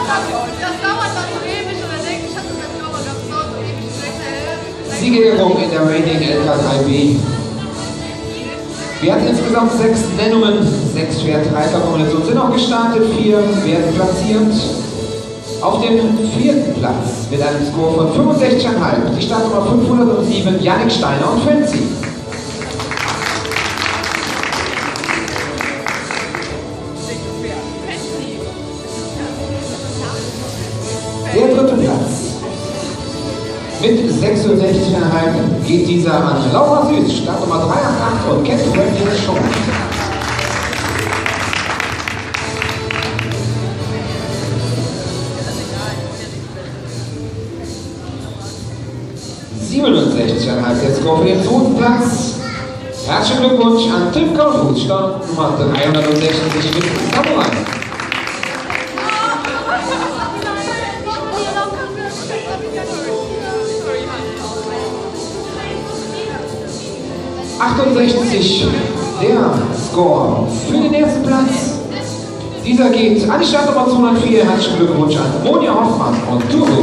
dauert dann so ewig und dann denke ich, hatte das aber ganz dort so ewig schlecht. Siegerehrung in der Rating LK3B. Wir hatten insgesamt 6 Nennungen, 6 Pferd-Reiter-Kombinationen sind auch gestartet, 4 werden platziert. Auf dem 4. Platz mit einem Score von 65,5 die Startnummer 507 Jannik Steiner und Fancy. Der 3. Platz mit 66,5 geht dieser an Laura Süß, Startnummer 388 und Cat Friendly Show. Der Score für den 2. Platz. Herzlichen Glückwunsch an Tim Kautfuß, Startnummer 360 mit Samurai. Der Score für den 1. Platz. Dieser geht an die Startnummer 204. Herzlichen Glückwunsch an Monja Hoffmann und Turbo.